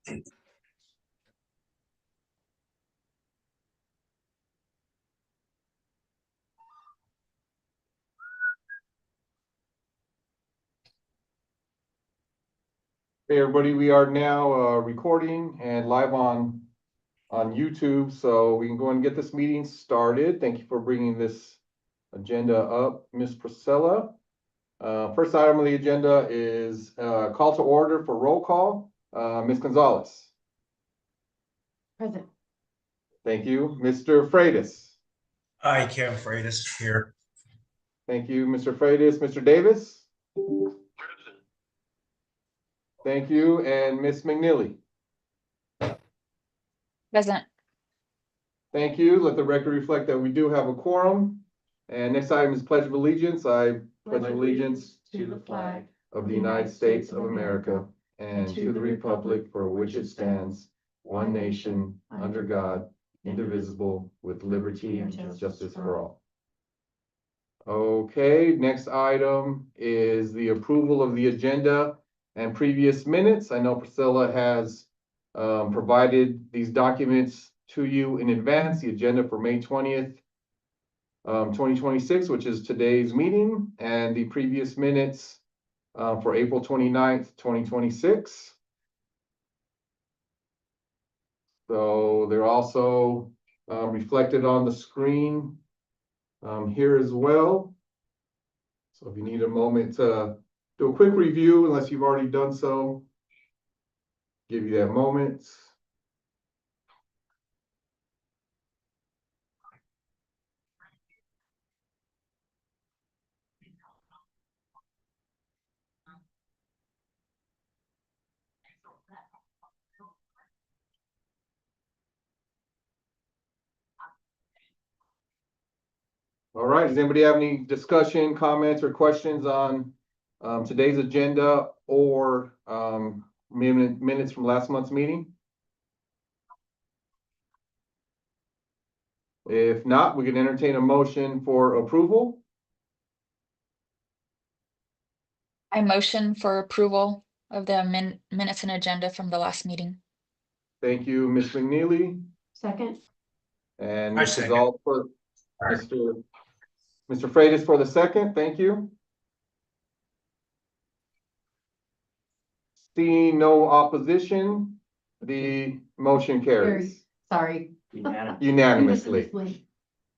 Hey, everybody, we are now recording and live on YouTube, so we can go and get this meeting started. Thank you for bringing this agenda up, Ms. Priscilla. First item on the agenda is call to order for roll call. Ms. Gonzalez. Present. Thank you. Mr. Freitas. Hi, Kevin Freitas here. Thank you, Mr. Freitas. Mr. Davis. Thank you, and Ms. McNeely. Present. Thank you. Let the record reflect that we do have a quorum. And next item is Pledge of Allegiance. I pledge allegiance to the flag of the United States of America and to the republic for which it stands, one nation, under God, indivisible, with liberty and justice for all. Okay, next item is the approval of the agenda and previous minutes. I know Priscilla has provided these documents to you in advance, the agenda for May 20th, 2026, which is today's meeting, and the previous minutes for April 29th, 2026. So they're also reflected on the screen here as well. So if you need a moment to do a quick review, unless you've already done so, give you that moment. All right, does anybody have any discussion, comments, or questions on today's agenda or minutes from last month's meeting? If not, we can entertain a motion for approval. I motion for approval of the minutes and agenda from the last meeting. Thank you, Ms. McNeely. Second. And I Ms. second. Gonzalez for Mr. Freitas for the second. Thank you. Seeing no opposition, the motion carries Sorry. unanimously.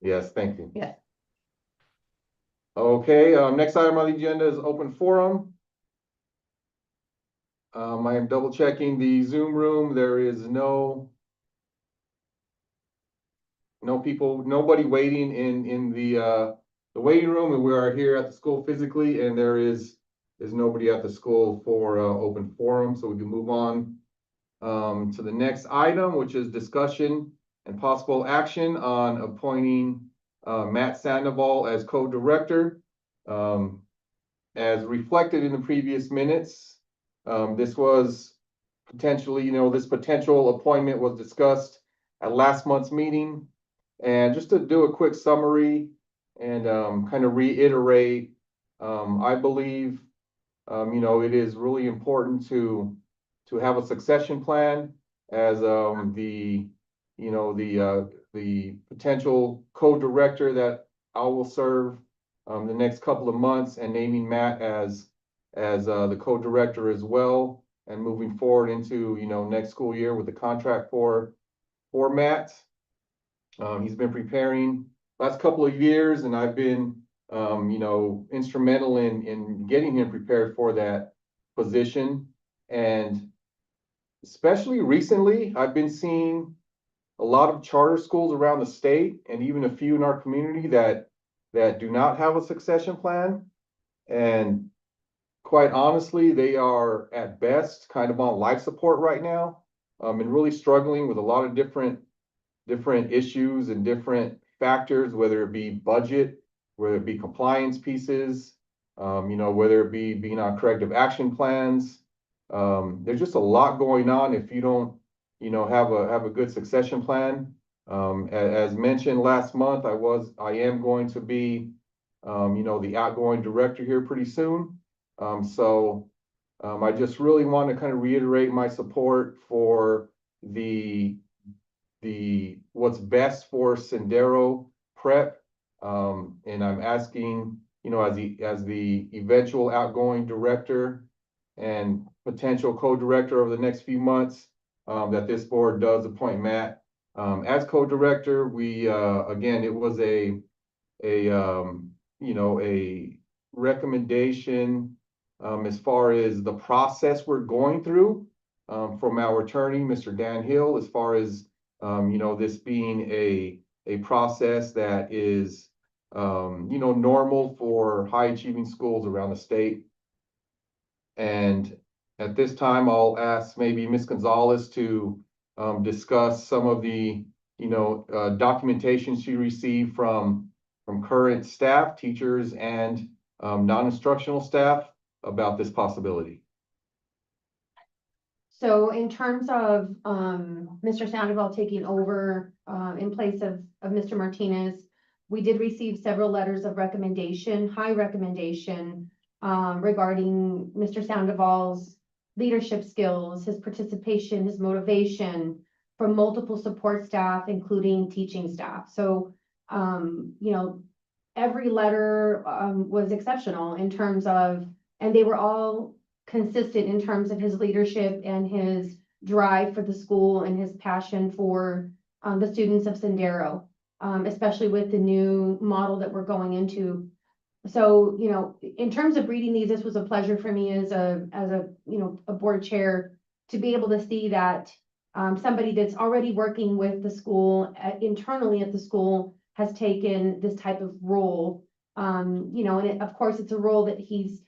Yes, thank you. Yeah. Okay, next item on the agenda is open forum. I am double checking the Zoom room. There is nobody waiting in the waiting room, and we are here at the school physically, and there is nobody at the school for open forum, so we can move on to the next item, which is discussion and possible action on appointing Matt Sandoval as co-director. As reflected in the previous minutes, this was potentially, this potential appointment was discussed at last month's meeting. And just to do a quick summary and kind of reiterate, I believe, it is really important to have a succession plan as the potential co-director that I will serve the next couple of months, and naming Matt as the co-director as well, and moving forward into next school year with the contract for Matt. He's been preparing last couple of years, and I've been instrumental in getting him prepared for that position. And especially recently, I've been seeing a lot of charter schools around the state, and even a few in our community that do not have a succession plan. And quite honestly, they are at best kind of on life support right now, and really struggling with a lot of different issues and different factors, whether it be budget, whether it be compliance pieces, whether it be being on corrective action plans. There's just a lot going on if you don't, have a good succession plan. As mentioned last month, I am going to be, the outgoing director here pretty soon. So I just really want to kind of reiterate my support for what's best for Sendero Prep. And I'm asking, as the eventual outgoing director and potential co-director over the next few months, that this board does appoint Matt as co-director. We again, it was a recommendation as far as the process we're going through from our attorney, Mr. Dan Hill, as far as this being a process that is normal for high achieving schools around the state. And at this time, I'll ask maybe Ms. Gonzalez to discuss some of the documentation she received from current staff, teachers, and non-instructional staff about this possibility. So in terms of Mr. Sandoval taking over in place of Mr. Martinez, we did receive several letters of recommendation, high recommendation regarding Mr. Sandoval's leadership skills, his participation, his motivation from multiple support staff, including teaching staff. So, every letter was exceptional in terms of, and they were all consistent in terms of his leadership and his drive for the school and his passion for the students of Sendero, especially with the new model that we're going into. So, in terms of reading these, this was a pleasure for me as a board chair to be able to see that somebody that's already working with the school internally at the school has taken this type of role. And of course, it's a role that he's,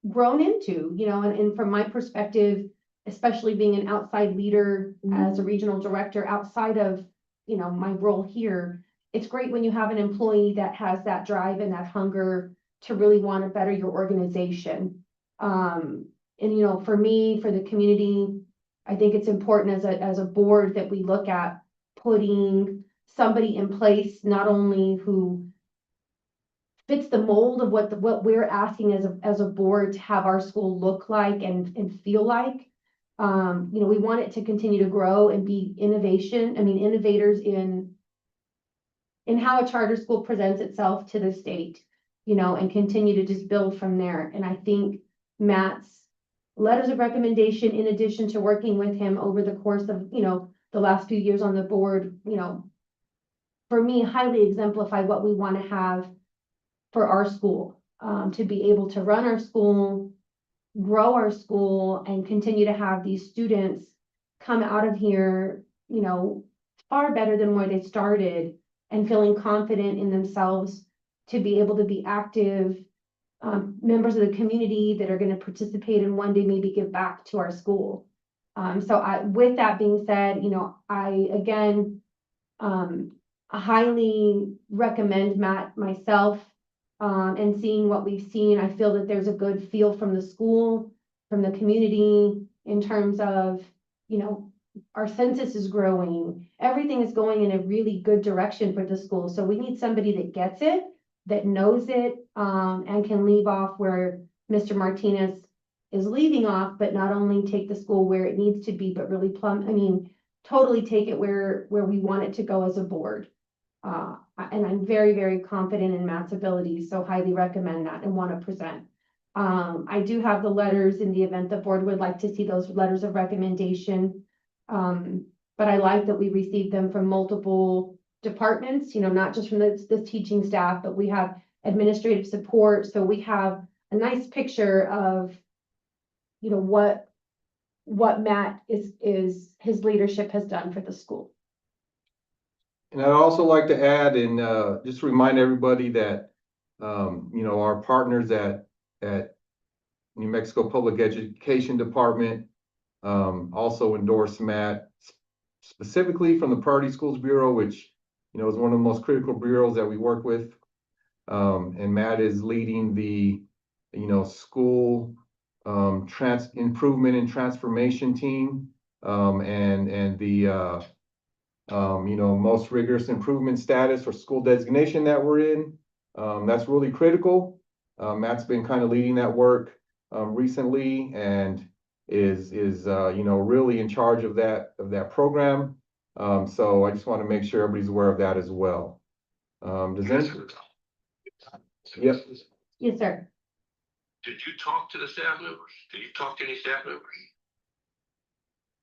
grown into, and from my perspective, especially being an outside leader as a regional director outside of, my role here, it's great when you have an employee that has that drive and that hunger to really want to better your organization. And, for me, for the community, I think it's important as a board that we look at putting somebody in place, not only who fits the mold of what we're asking as a board to have our school look like and feel like. We want it to continue to grow and be innovators in how a charter school presents itself to the state, and continue to just build from there. And I think Matt's letters of recommendation, in addition to working with him over the course of, the last few years on the board, for me, highly exemplify what we want to have for our school, to be able to run our school, grow our school, and continue to have these students come out of here, far better than where they started, and feeling confident in themselves to be able to be active members of the community that are going to participate and one day maybe give back to our school. With that being said, I again highly recommend Matt myself. And seeing what we've seen, I feel that there's a good feel from the school, from the community, in terms of, our census is growing. Everything is going in a really good direction for the school. So we need somebody that gets it, that knows it, and can leave off where Mr. Martinez is leaving off, but not only take the school where it needs to be, but really totally take it where we want it to go as a board. And I'm very, very confident in Matt's abilities, so highly recommend that and want to present. I do have the letters in the event the board would like to see those letters of recommendation. But I like that we received them from multiple departments, not just from the teaching staff, but we have administrative support. So we have a nice picture of, what Matt is his leadership has done for the school. And I'd also like to add and just remind everybody that, our partners at New Mexico Public Education Department also endorsed Matt, specifically from the Priority Schools Bureau, which, is one of the most critical bureaus that we work with. And Matt is leading the, school improvement and transformation team, and the most rigorous improvement status or school designation that we're in. That's really critical. Matt's been kind of leading that work. recently and is, you know, really in charge of that program. So I just want to make sure everybody's aware of that as well. Does any? Yep. Yes, sir. Did you talk to the staff members? Did you talk to any staff members?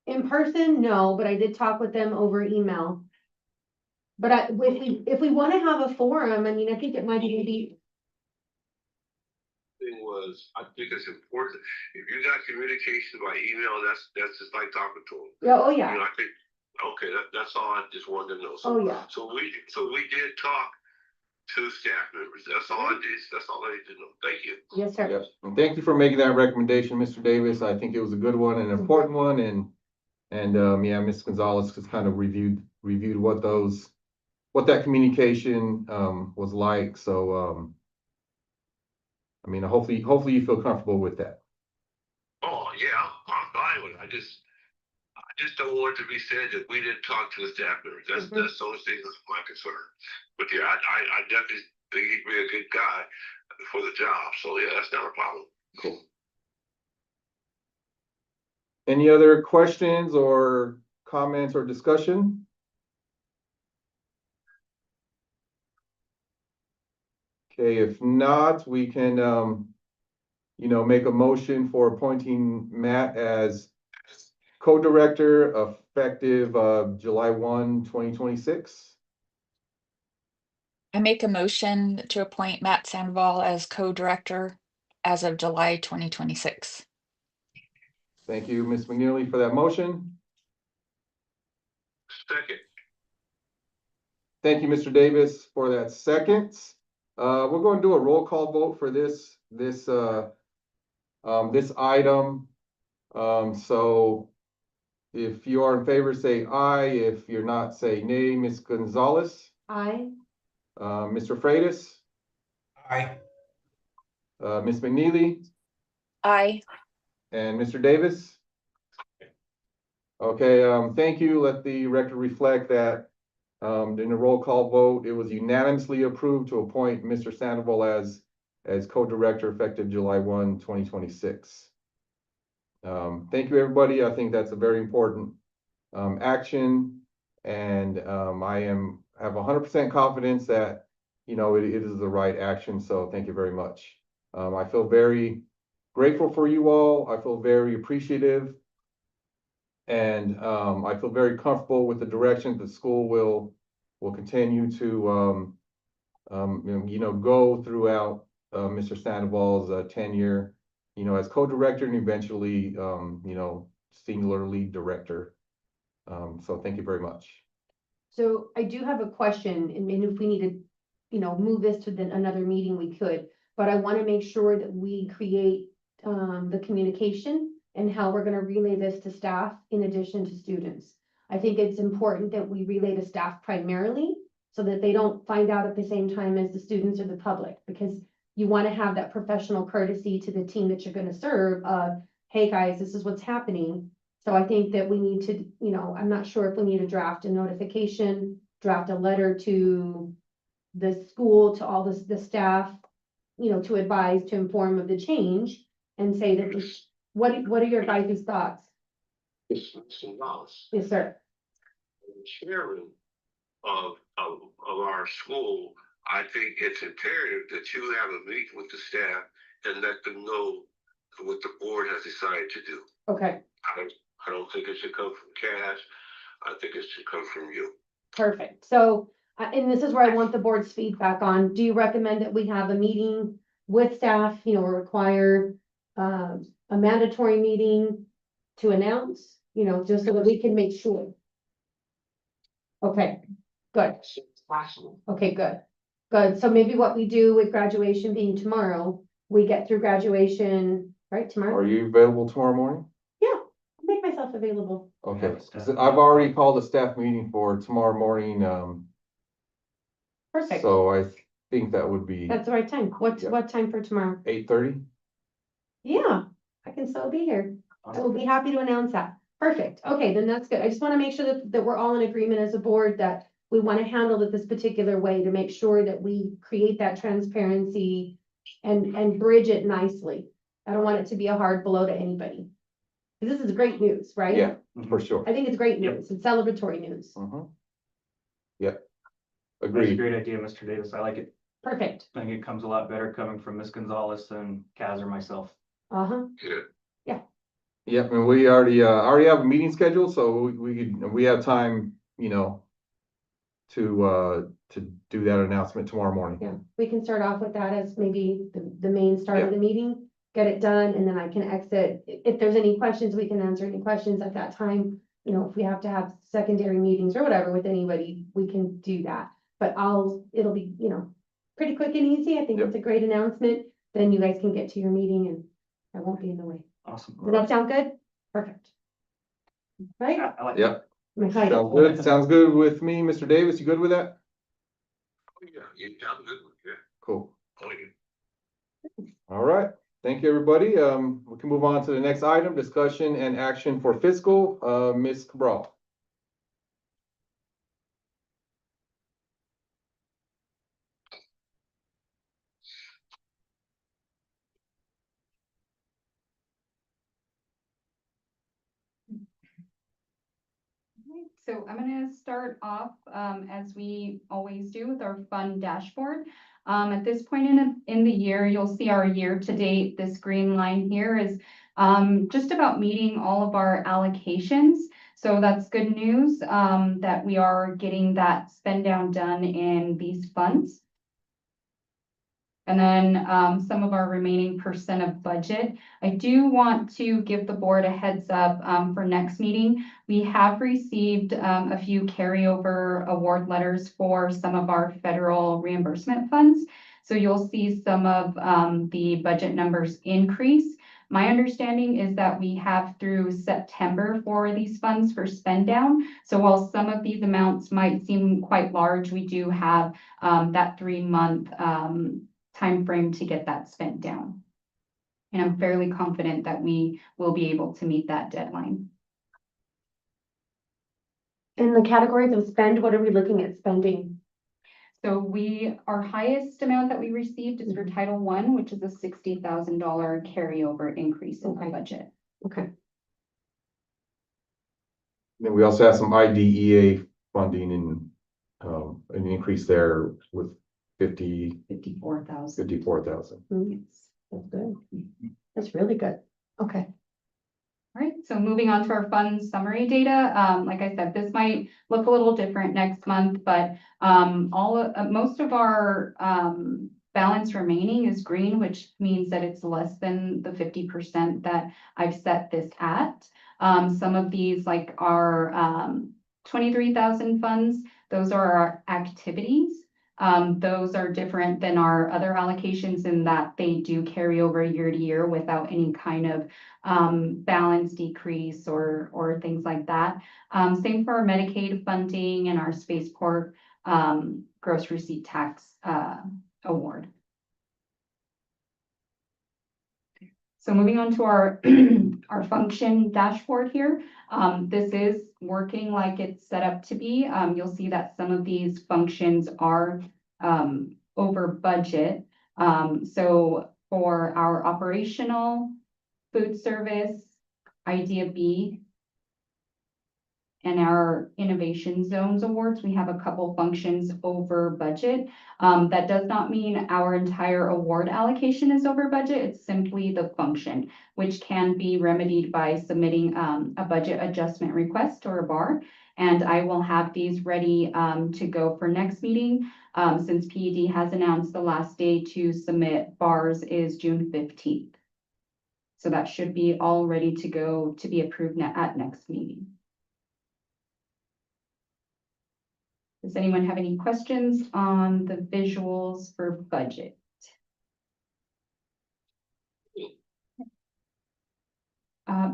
In person, no, but I did talk with them over email. But if we want to have a forum, I mean, I think it might even be, Thing was, I think it's important, if you got communication by email, that's just like talking to them. yeah, oh, You yeah, know, I think, okay, that's all I just wanted to know. oh, yeah. So we did talk to staff members. That's all I need to know. Thank you. Yes, sir. Yes, and thank you for making that recommendation, Mr. Davis. I think it was a good one and an important one, and yeah, Ms. Gonzalez just kind of reviewed what that communication was like. So I mean, hopefully you feel comfortable with that. Oh, yeah, I'm fine with it. I just don't want it to be said that we didn't talk to the staff members. That's the only thing that's my concern. But yeah, I definitely think he'd be a good guy for the job. So yeah, that's not a problem. Cool. Any other questions or comments or discussion? Okay, if not, we can, you know, make a motion for appointing Matt as co-director effective July 1, 2026. I make a motion to appoint Matt Sandoval as co-director as of July 2026. Thank you, Ms. McNeely, for that motion. Second. Thank you, Mr. Davis, for that second. We're going to do a roll call vote for this item. So if you are in favor, say aye. If you're not, say nay. Ms. Gonzalez, Aye. Mr. Freitas, Aye. Ms. McNeely, Aye. and Mr. Davis. Okay, thank you. Let the record reflect that in the roll call vote, it was unanimously approved to appoint Mr. Sandoval as co-director effective July 1, 2026. Thank you, everybody. I think that's a very important action, and I have 100% confidence that, you know, it is the right action. So thank you very much. I feel very grateful for you all. I feel very appreciative. And I feel very comfortable with the direction the school will continue to you know, go throughout Mr. Sandoval's tenure, you know, as co-director and eventually you know, singular lead director. So thank you very much. So I do have a question, and if we need to, you know, move this to another meeting, we could. But I want to make sure that we create the communication and how we're going to relay this to staff in addition to students. I think it's important that we relay to staff primarily so that they don't find out at the same time as the students or the public, because you want to have that professional courtesy to the team that you're going to serve of, hey guys, this is what's happening. So I think that we need to, you know, I'm not sure if we need to draft a notification, draft a letter to the school, to all the staff, you know, to advise, to inform of the change and say that, what are your guys' thoughts? It's Mr. Wallace, Yes, sir. the chairman of our school. I think it's imperative that you have a meeting with the staff and let them know what the board has decided to do. Okay, I don't think it should come from Cass. I think it should come from you. perfect. So, and this is where I want the board's feedback on, do you recommend that we have a meeting with staff, you know, or require a mandatory meeting to announce, you know, just so that we can make sure? Okay, good. Okay, good. Good. So maybe what we do with graduation being tomorrow, we get through graduation, right, tomorrow? Are you available tomorrow morning? Yeah, I'll make myself available. Okay, 'cause I've already called a staff meeting for tomorrow morning. Perfect. So I think that would be That's the right time. Yeah. What time for tomorrow? 8:30. Yeah, I can still be here. I will be happy to announce that. Perfect. Okay, then that's good. I just want to make sure that we're all in agreement as a board that we want to handle it this particular way to make sure that we create that transparency and bridge it nicely. I don't want it to be a hard blow to anybody. 'Cause this is great news, right? Yeah, for sure. I think it's great Yep. news. It's celebratory news. Mhm. Yep. That's a Agreed. great idea, Mr. Davis. I like it. Perfect. I think it comes a lot better coming from Ms. Gonzalez than Kaz or myself. Uh-huh. Yeah. Yep, and we already have a meeting scheduled, so we have time, to do that announcement tomorrow morning. Yeah, we can start off with that as maybe the main start of the meeting, get it done, and then I can exit. If there's any questions, we can answer any questions at that time. You know, if we have to have secondary meetings or whatever with anybody, we can do that. But it'll be, pretty quick and easy. I think Yep. it's a great announcement. Then you guys can get to your meeting and I won't be in the way. Awesome. Does that sound good? Perfect. Right? I like it. Yep, I'm excited. sounds good with me, Mr. Davis, you good with that? Oh, yeah, you sound good. Yeah. Cool. Oh, yeah. All right, thank you, everybody. We can move on to the next item, discussion and action for fiscal, Ms. Cabral. Right, so I'm gonna start off, as we always do with our fund dashboard. At this point in the year, you'll see our year to date, this green line here is just about meeting all of our allocations. So that's good news, that we are getting that spend down done in these funds. And then some of our remaining percent of budget. I do want to give the board a heads up for next meeting. We have received a few carryover award letters for some of our federal reimbursement funds. So you'll see some of the budget numbers increase. My understanding is that we have through September for these funds for spend down. So while some of these amounts might seem quite large, we do have that 3-month time frame to get that spent down. And I'm fairly confident that we will be able to meet that deadline. In the categories of spend, what are we looking at spending? So our highest amount that we received is for Title I, which is a $60,000 carryover increase in the Okay. budget. Okay. Then we also have some IDEA funding and, an increase there with 54,000. 54,000. Yes. That's good. That's really good. Okay. All right, so moving on to our fund summary data. Like I said, this might look a little different next month, but most of our balance remaining is green, which means that it's less than the 50% that I've set this at. Some of these, like our 23,000 funds, those are our activities. Those are different than our other allocations in that they do carry over year to year without any kind of balance decrease or things like that. Same for our Medicaid funding and our spaceport gross receipt tax award. So moving on to our our function dashboard here. This is working like it's set up to be. You'll see that some of these functions are over budget. So for our operational, food service, Idea B, and our innovation zones awards, we have a couple functions over budget. That does not mean our entire award allocation is over budget. It's simply the function, which can be remedied by submitting a budget adjustment request or a BAR. And I will have these ready to go for next meeting. Since PED has announced the last day to submit BARs is June 15th. So that should be all ready to go to be approved at next meeting. Does anyone have any questions on the visuals for budget?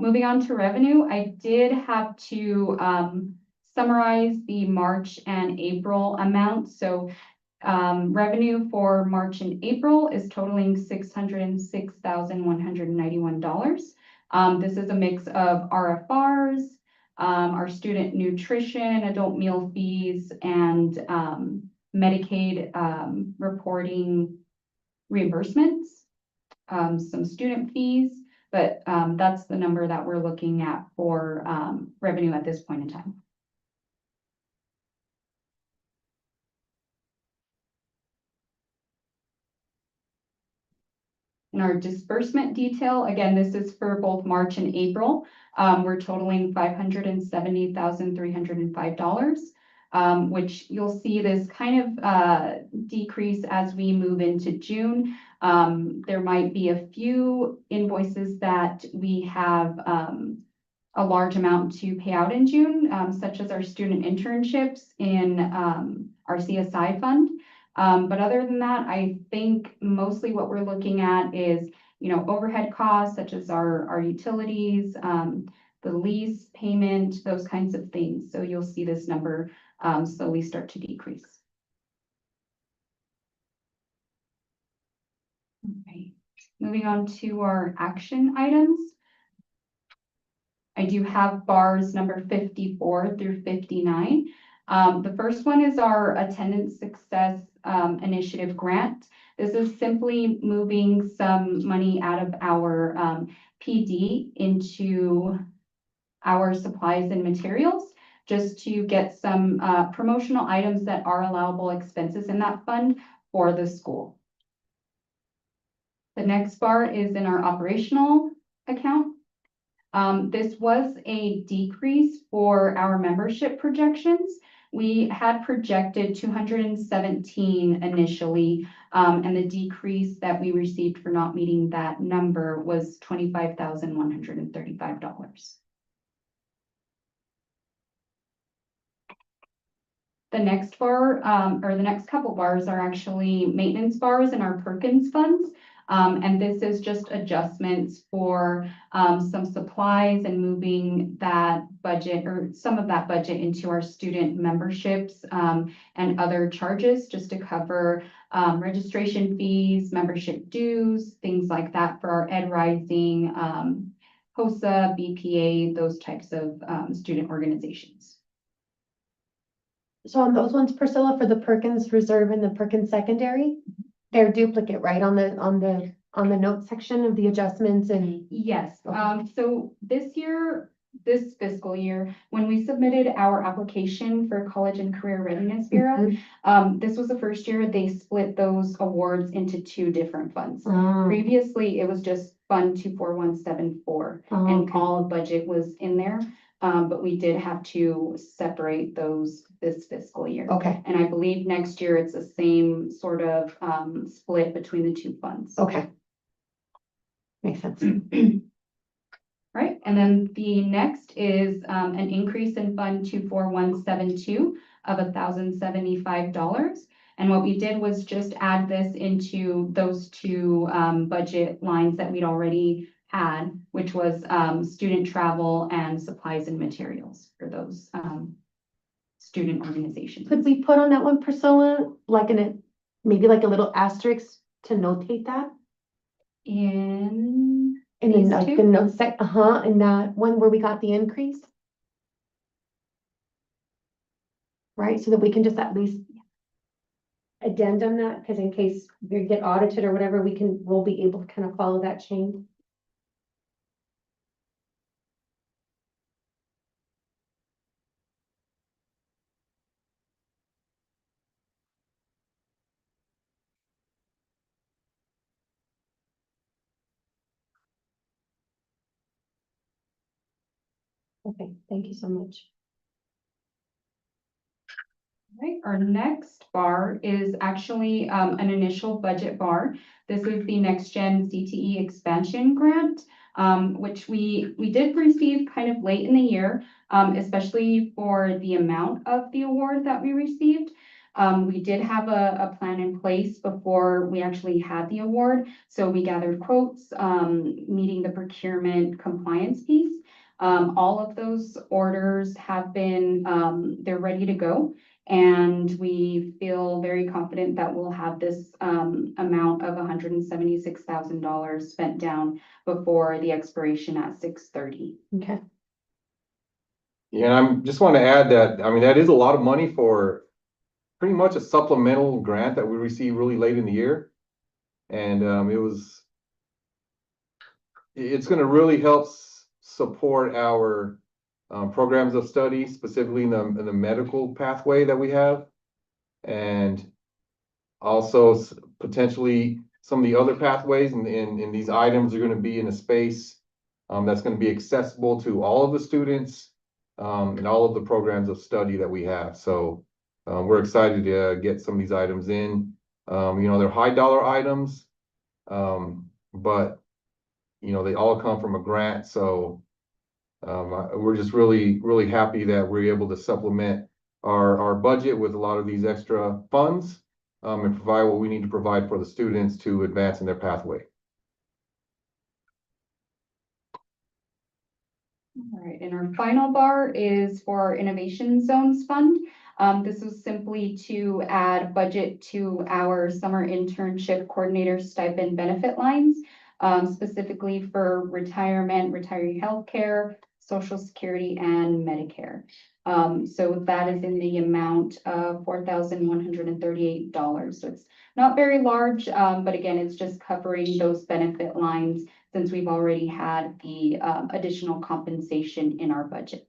Moving on to revenue, I did have to summarize the March and April amounts. So revenue for March and April is totaling $606,191. This is a mix of RFRs, our student nutrition, adult meal fees, and Medicaid reporting reimbursements. some student fees, but, that's the number that we're looking at for, revenue at this point in time. In our disbursement detail, again, this is for both March and April. We're totaling $570,305, which you'll see this kind of decrease as we move into June. There might be a few invoices that we have a large amount to pay out in June, such as our student internships in our CSI fund. But other than that, I think mostly what we're looking at is, overhead costs such as our utilities, the lease payment, those kinds of things. So you'll see this number slowly start to decrease. Okay, moving on to our action items. I do have bars number 54 through 59. The first one is our Attendance Success Initiative grant. This is simply moving some money out of our PD into our supplies and materials, just to get some promotional items that are allowable expenses in that fund for the school. The next bar is in our operational account. This was a decrease for our membership projections. We had projected 217 initially, and the decrease that we received for not meeting that number was $25,135. The next bar, or the next couple bars are actually maintenance bars in our Perkins funds. And this is just adjustments for some supplies and moving that budget or some of that budget into our student memberships and other charges, just to cover registration fees, membership dues, things like that for our Ed Rising, HOSA, BPA, those types of student organizations. So on those ones, Priscilla, for the Perkins Reserve and the Perkins Secondary, they're duplicate, right, on the note section of the adjustments and. Yes, Okay. so this fiscal year, when we submitted our application for College and Career Readiness Bureau, this was the first year they split those awards into two different funds. Previously, it was just Fund 24174, and all of budget was in there. But we did have to separate those this fiscal year. Okay, And I believe next year it's the same sort of split between the two funds. okay. Makes sense. Right, and then the next is an increase in Fund 24172 of $1,075. And what we did was just add this into those two budget lines that we'd already had, which was student travel and supplies and materials for those student organizations. Could we put on that one, Priscilla, like maybe like a little asterisk to notate that? In And then These like two? the note in that one where we got the increase? Right, so that we can just at least addendum that, because in case we get audited or whatever, we'll be able to kind of follow that chain. Okay, thank you so much. Right, our next bar is actually an initial budget bar. This is the Next Gen CTE expansion grant, which we did receive kind of late in the year, especially for the amount of the award that we received. We did have a plan in place before we actually had the award. So we gathered quotes, meeting the procurement compliance piece. All of those orders have been, they're ready to go. And we feel very confident that we'll have this amount of $176,000 spent down before the expiration at 6/30. Okay. Yeah, and I just want to add that, I mean, that is a lot of money for pretty much a supplemental grant that we received really late in the year. And it was it's gonna really help support our programs of study, specifically in the medical pathway that we have. And also potentially some of the other pathways and these items are gonna be in a space that's gonna be accessible to all of the students and all of the programs of study that we have. So we're excited to get some of these items in. They're high dollar items, but they all come from a grant. So we're just really, really happy that we're able to supplement our budget with a lot of these extra funds and provide what we need to provide for the students to advance in their pathway. All right, and our final bar is for our Innovation Zones Fund. This was simply to add budget to our summer internship coordinator stipend benefit lines, specifically for retirement, retiree healthcare, Social Security, and Medicare. So that is in the amount of $4,138. So it's not very large, but again, it's just covering those benefit lines since we've already had the additional compensation in our budget.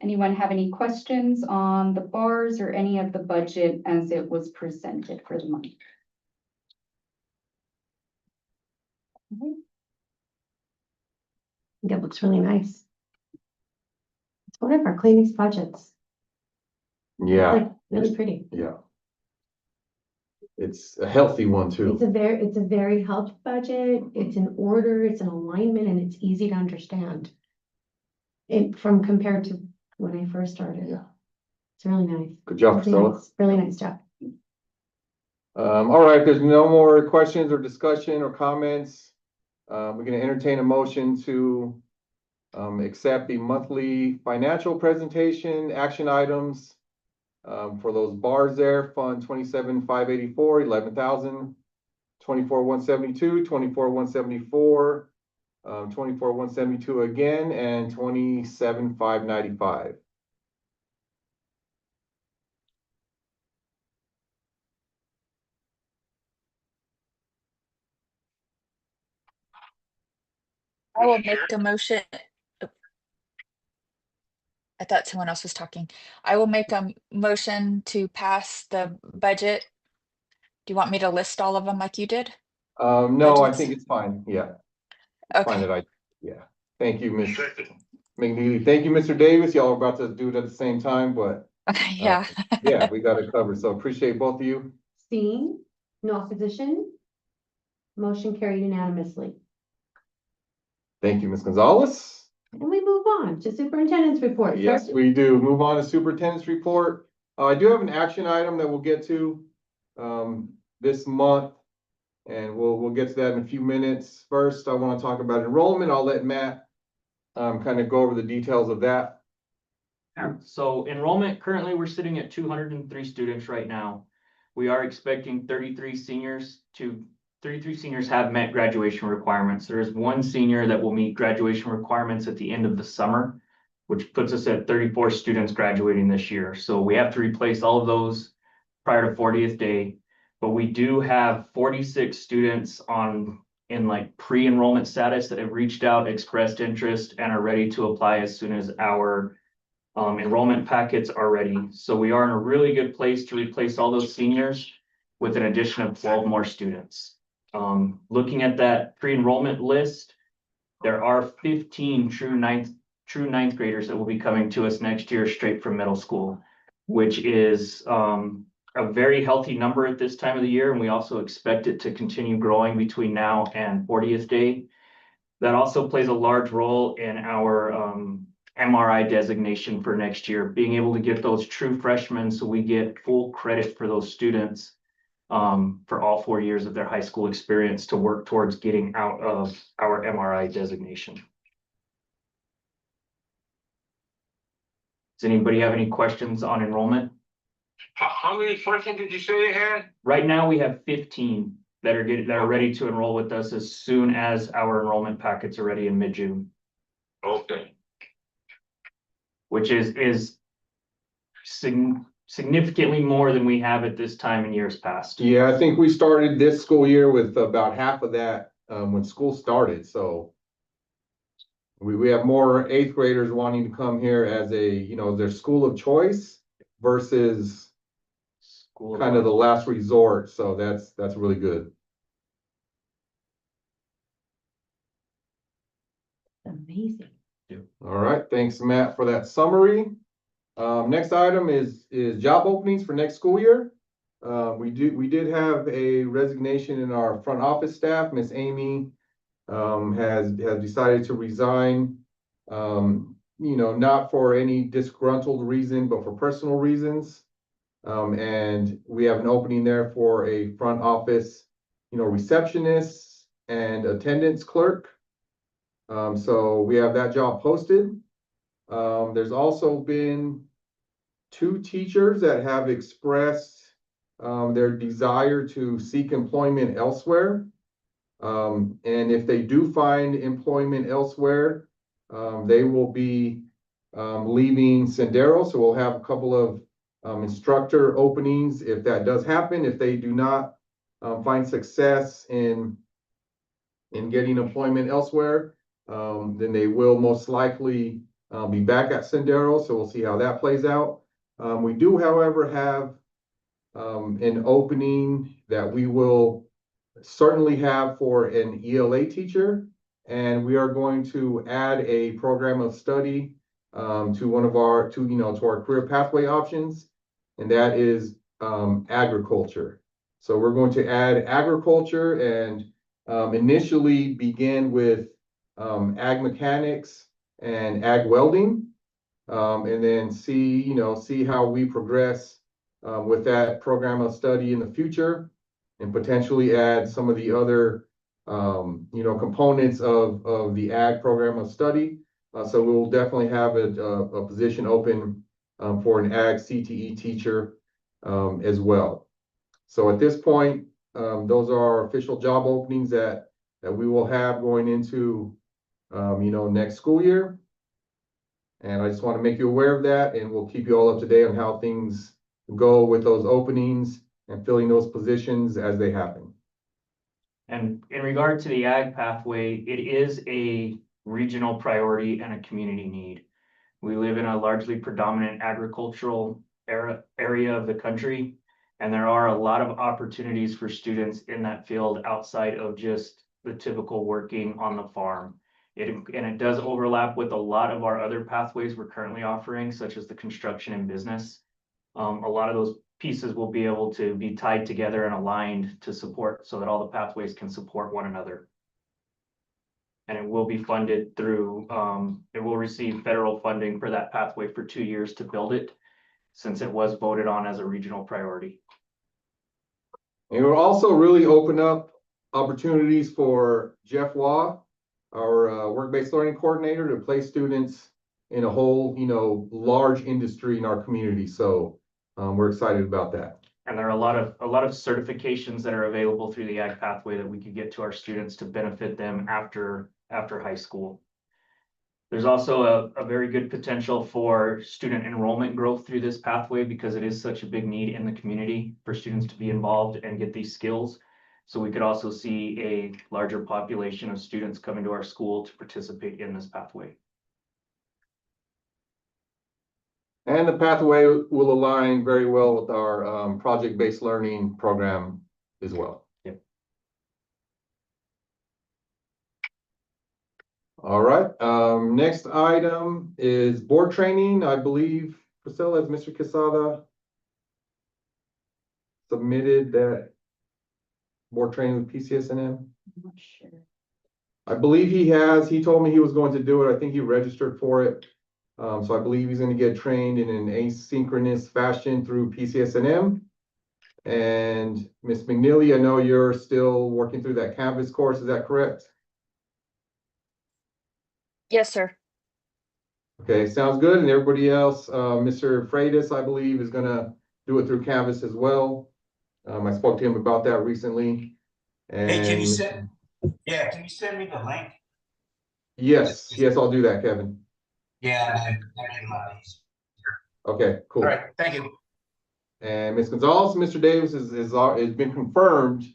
Anyone have any questions on the bars or any of the budget as it was presented for the month? That looks really nice. It's one of our cleanest budgets. Yeah, Like, really pretty. yeah. It's a healthy one It's too. a very healthy budget. It's in order, it's in alignment, and it's easy to understand. From compared to when I first started. Yeah. It's really nice. Good job, Really Priscilla. nice, really nice job. All right, if there's no more questions or discussion or comments. We're gonna entertain a motion to accept the monthly financial presentation, action items for those bars there, Fund 27,584, 11,000, 24,172, 24,174, 24,172 again, and 27,595. I will make a motion. I thought someone else was talking. I will make a motion to pass the budget. Do you want me to list all of them like you did? No, I Budgets? think it's fine. Yeah. Fine Okay. that yeah. Thank you, Ms. Second. McNeely. Thank you, Mr. Davis. Y'all are about to do it at the same time, but Okay, yeah. yeah, we got it covered. So appreciate both of you. Seeing no opposition, motion carried unanimously. Thank you, Ms. Gonzalez. And we move on to superintendent's report. Yes, First, we do. Move on to superintendent's report. I do have an action item that we'll get to this month. And we'll get to that in a few minutes. First, I want to talk about enrollment. I'll let Matt kind of go over the details of that. So enrollment, currently we're sitting at 203 students right now. We are expecting 33 seniors have met graduation requirements. There is one senior that will meet graduation requirements at the end of the summer, which puts us at 34 students graduating this year. So we have to replace all of those prior to 40th day. But we do have 46 students in like pre-enrollment status that have reached out, expressed interest, and are ready to apply as soon as our enrollment packets are ready. So we are in a really good place to replace all those seniors with an addition of 12 more students. Looking at that pre-enrollment list, there are 15 true ninth graders that will be coming to us next year straight from middle school, which is a very healthy number at this time of the year, and we also expect it to continue growing between now and 40th day. That also plays a large role in our MRI designation for next year, being able to get those true freshmen so we get full credit for those students for all 4 years of their high school experience to work towards getting out of our MRI designation. Does anybody have any questions on enrollment? How many freshmen did you say you had? Right now, we have 15 that are ready to enroll with us as soon as our enrollment packets are ready in mid-June, Okay. which is significantly more than we have at this time in years past. Yeah, I think we started this school year with about half of that, when school started, so. We have more 8th graders wanting to come here as a, you know, their school of choice versus School kind of the last resort, so that's really good. Amazing. All right, thanks, Matt, for that summary. Next item is job openings for next school year. We did have a resignation in our front office staff. Miss Amy has decided to resign. You know, not for any disgruntled reason, but for personal reasons. And we have an opening there for a front office, you know, receptionist and attendance clerk. So we have that job posted. There's also been 2 teachers that have expressed their desire to seek employment elsewhere. And if they do find employment elsewhere, they will be leaving Sendero. So we'll have a couple of instructor openings if that does happen. If they do not find success in getting employment elsewhere, then they will most likely be back at Sendero. So we'll see how that plays out. We do, however, have an opening that we will certainly have for an ELA teacher, and we are going to add a program of study to one of our to our career pathway options, and that is agriculture. So we're going to add agriculture and initially begin with ag mechanics and ag welding, and then see how we progress with that program of study in the future, and potentially add some of the other, components of the ag program of study. So we'll definitely have a position open for an ag CTE teacher as well. So at this point, those are our official job openings that we will have going into, next school year. And I just want to make you aware of that, and we'll keep you all up to date on how things go with those openings and filling those positions as they happen. And in regard to the ag pathway, it is a regional priority and a community need. We live in a largely predominant agricultural area of the country, and there are a lot of opportunities for students in that field outside of just the typical working on the farm. It does overlap with a lot of our other pathways we're currently offering, such as the construction and business. A lot of those pieces will be able to be tied together and aligned to support so that all the pathways can support one another. And it will be funded through, it will receive federal funding for that pathway for 2 years to build it, since it was voted on as a regional priority. And we'll also really open up opportunities for Jeff Waugh, our work-based learning coordinator, to place students in a whole, large industry in our community. So we're excited about that. And there are a lot of certifications that are available through the ag pathway that we could get to our students to benefit them after high school. There's also a very good potential for student enrollment growth through this pathway, because it is such a big need in the community for students to be involved and get these skills. So we could also see a larger population of students coming to our school to participate in this pathway. And the pathway will align very well with our project-based learning program as well. Yep. All right, next item is board training. I believe, Priscilla, has Mr. Quesada submitted that board training with PCSNM? I'm not sure. I believe he has. He told me he was going to do it. I think he registered for it. So I believe he's going to get trained in an asynchronous fashion through PCSNM. And Ms. McNeely, I know you're still working through that Canvas course. Is that correct? Yes, sir. Okay, sounds good. And everybody else, Mr. Freitas, I believe, is going to do it through Canvas as well. I spoke to him about that recently. And Hey, can you send me the link? Yes, I'll do that, Kevin. Yeah, that'd be a lot easier. Okay, cool. All right, thank you. And Ms. Gonzalez, and Mr. Davis has been confirmed,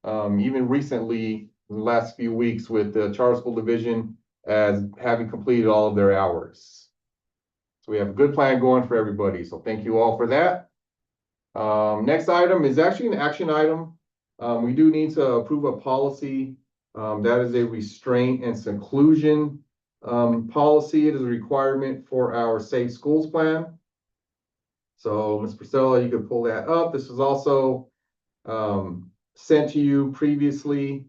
even recently, in the last few weeks with the Charter School Division as having completed all of their hours. So we have a good plan going for everybody. So thank you all for that. Next item is actually an action item. We do need to approve a policy. That is a restraint and seclusion policy. It is a requirement for our Safe Schools Plan. So Ms. Priscilla, you could pull that up. This was also sent to you previously.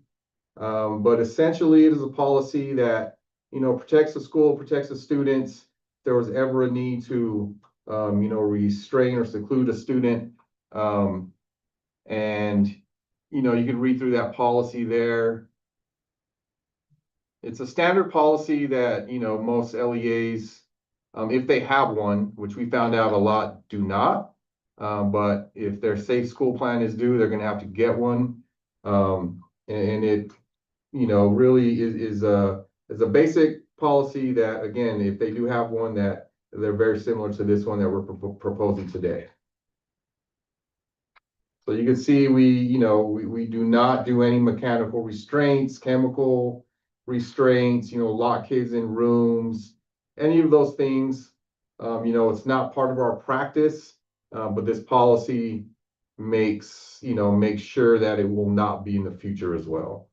But essentially it is a policy that, protects the school, protects the students. If there was ever a need to, restrain or seclude a student. And, you can read through that policy there. It's a standard policy that, most LEAs, if they have one, which we found out a lot do not. But if their safe school plan is due, they're gonna have to get one. And it, really is a basic policy that, again, if they do have one, that they're very similar to this one that we're proposing today. So you can see we do not do any mechanical restraints, chemical restraints, lock kids in rooms, any of those things. It's not part of our practice, but this policy makes sure that it will not be in the future as well.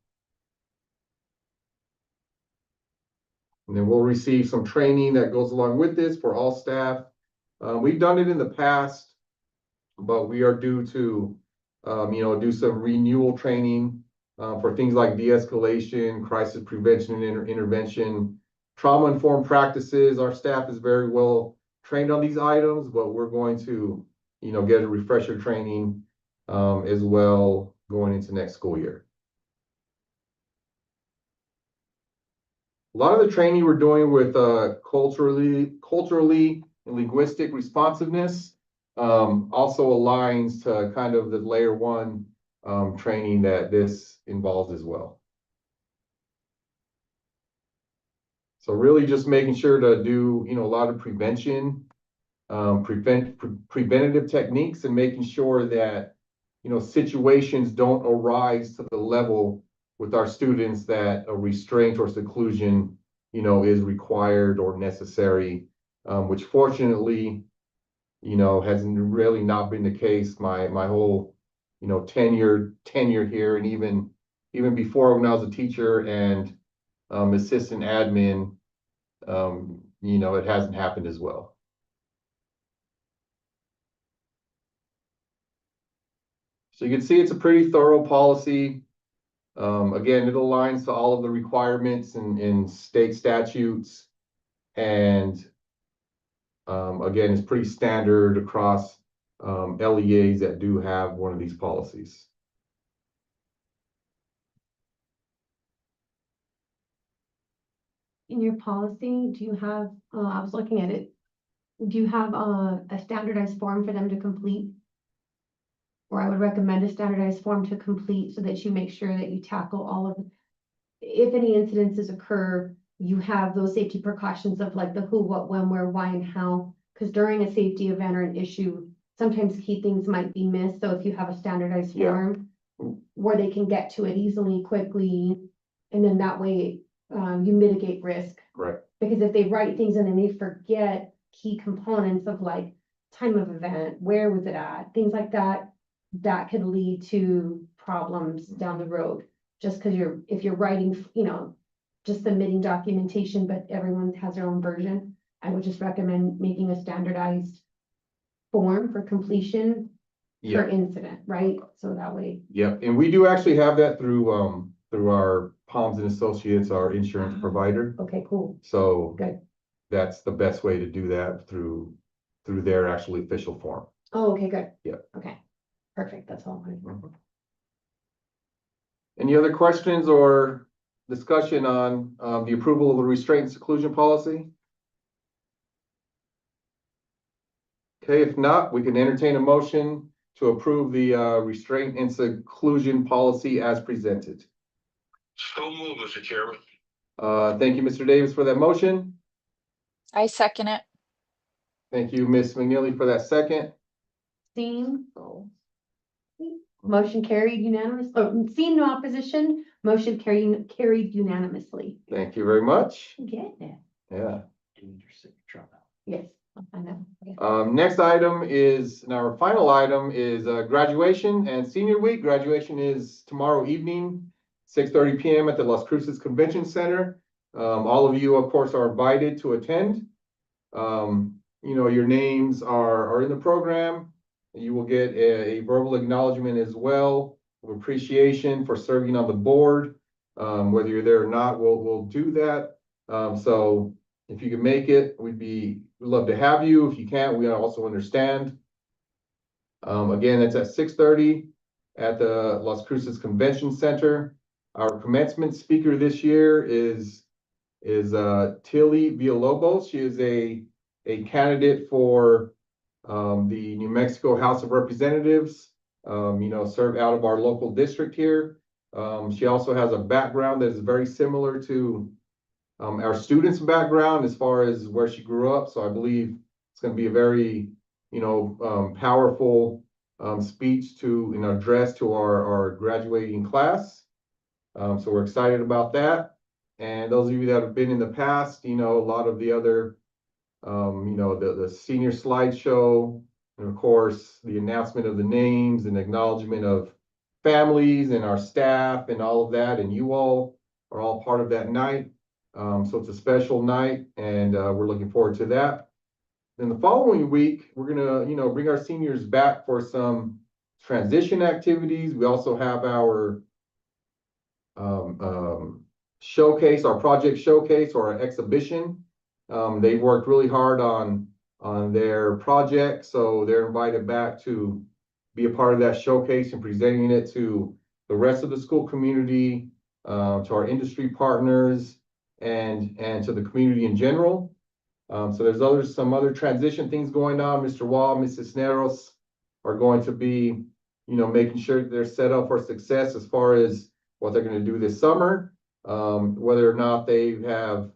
And then we'll receive some training that goes along with this for all staff. We've done it in the past, but we are due to, do some renewal training for things like de-escalation, crisis prevention and intervention, trauma-informed practices. Our staff is very well trained on these items, but we're going to, get a refresher training as well going into next school year. A lot of the training we're doing with culturally and linguistic responsiveness also aligns to kind of the layer 1 training that this involves as well. So really just making sure to do, a lot of prevention, preventative techniques, and making sure that, situations don't arise to the level with our students that a restraint or seclusion, is required or necessary, which fortunately, has really not been the case my whole, tenure here, and even before when I was a teacher and assistant admin, it hasn't happened as well. So you can see it's a pretty thorough policy. Again, it aligns to all of the requirements in state statutes, and again, it's pretty standard across LEAs that do have one of these policies. In your policy, do you have, I was looking at it, do you have a standardized form for them to complete? Or I would recommend a standardized form to complete so that you make sure that you tackle all of, if any incidences occur, you have those safety precautions of like the who, what, when, where, why, and how. Because during a safety event or an issue, sometimes key things might be missed. So if you have a standardized Yeah. form where they can get to it easily, quickly, and then that way you mitigate risk. Right. Because if they write things and then they forget key components of like time of event, where was it at, things like that, that could lead to problems down the road. Just because if you're writing, just submitting documentation, but everyone has their own version, I would just recommend making a standardized form for completion Yeah. per incident, right? So that way. Yep, and we do actually have that through our Palms and Associates, our insurance provider. Okay, cool. So Good. that's the best way to do that through their actually official form. Oh, okay, good. Yeah. Okay, perfect. That's all. I wanted. Any other questions or discussion on the approval of the restraint and seclusion policy? Okay, if not, we can entertain a motion to approve the restraint and seclusion policy as presented. So move, Mr. Chairman. Thank you, Mr. Davis, for that motion. I second it. Thank you, Ms. McNeely, for that second. Seeing? Motion carried unanimous, seeing no opposition, motion carried unanimously. Thank you very much. Get it? Yeah. Need your signature on that. Yes, I know. Okay. Next item is, and our final item is graduation and senior week. Graduation is tomorrow evening, 6:30 PM at the Las Cruces Convention Center. All of you, of course, are invited to attend. You know, your names are in the program. You will get a verbal acknowledgement as well of appreciation for serving on the board. Whether you're there or not, we'll do that. So if you can make it, we'd love to have you. If you can't, we also understand. Again, that's at 6:30 at the Las Cruces Convention Center. Our commencement speaker this year is Tilly Villalobos. She is a candidate for the New Mexico House of Representatives, you know, served out of our local district here. She also has a background that is very similar to our students' background as far as where she grew up. So I believe it's going to be a very, you know, powerful speech to, you know, address to our graduating class. So we're excited about that. And those of you that have been in the past, you know, a lot of the other, you know, the senior slideshow, and of course, the announcement of the names and acknowledgement of families and our staff and all of that. And you all are all part of that night. So it's a special night, and we're looking forward to that. Then the following week, we're gonna, you know, bring our seniors back for some transition activities. We also have our showcase, our project showcase or our exhibition. They've worked really hard on their project, so they're invited back to be a part of that showcase and presenting it to the rest of the school community, to our industry partners, and to the community in general. So there's some other transition things going on. Mr. Wall, Mrs. Cisneros are going to be, you know, making sure that they're set up for success as far as what they're going to do this summer, whether or not they have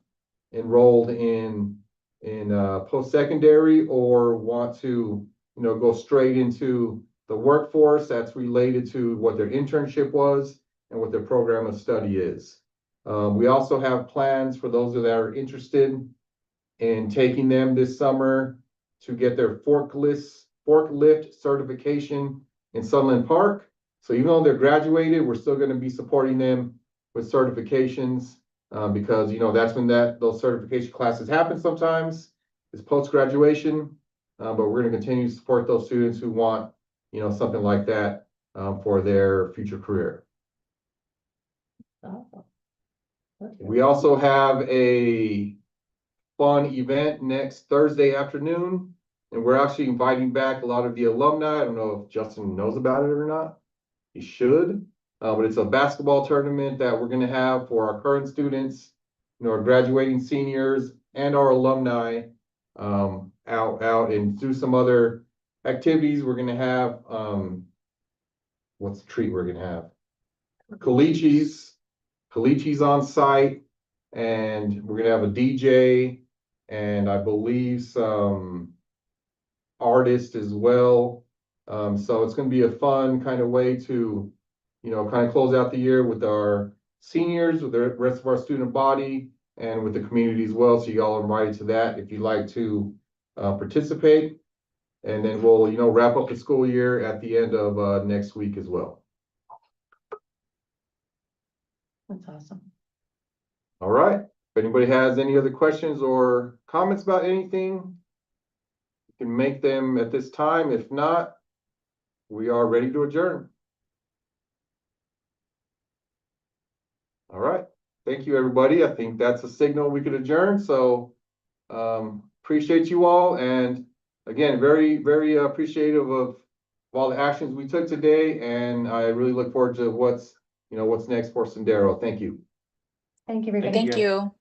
enrolled in post-secondary or want to, you know, go straight into the workforce. That's related to what their internship was and what their program of study is. We also have plans for those that are interested in taking them this summer to get their forklift certification in Sunland Park. So even though they're graduated, we're still going to be supporting them with certifications, because, you know, that's when those certification classes happen sometimes, is post-graduation. But we're going to continue to support those students who want, you know, something like that for their future career. We also have a fun event next Thursday afternoon, and we're actually inviting back a lot of the alumni. I don't know if Justin knows about it or not. He should, but it's a basketball tournament that we're going to have for our current students, you know, our graduating seniors and our alumni, out and do some other activities. We're going to have, what's the treat we're going to have? Caliche on site, and we're gonna have a DJ and I believe some artists as well. So it's gonna be a fun kind of way to, you know, kind of close out the year with our seniors, with the rest of our student body, and with the community as well. So you all are invited to that if you'd like to participate. And then we'll, you know, wrap up the school year at the end of next week as well. That's awesome. All right. If anybody has any other questions or comments about anything, you can make them at this time. If not, we are ready to adjourn. All right. Thank you, everybody. I think that's a signal we could adjourn. So appreciate you all. And again, very, very appreciative of all the actions we took today. And I really look forward to what's next for Sendero. Thank you. Thank you, everybody. Thank you.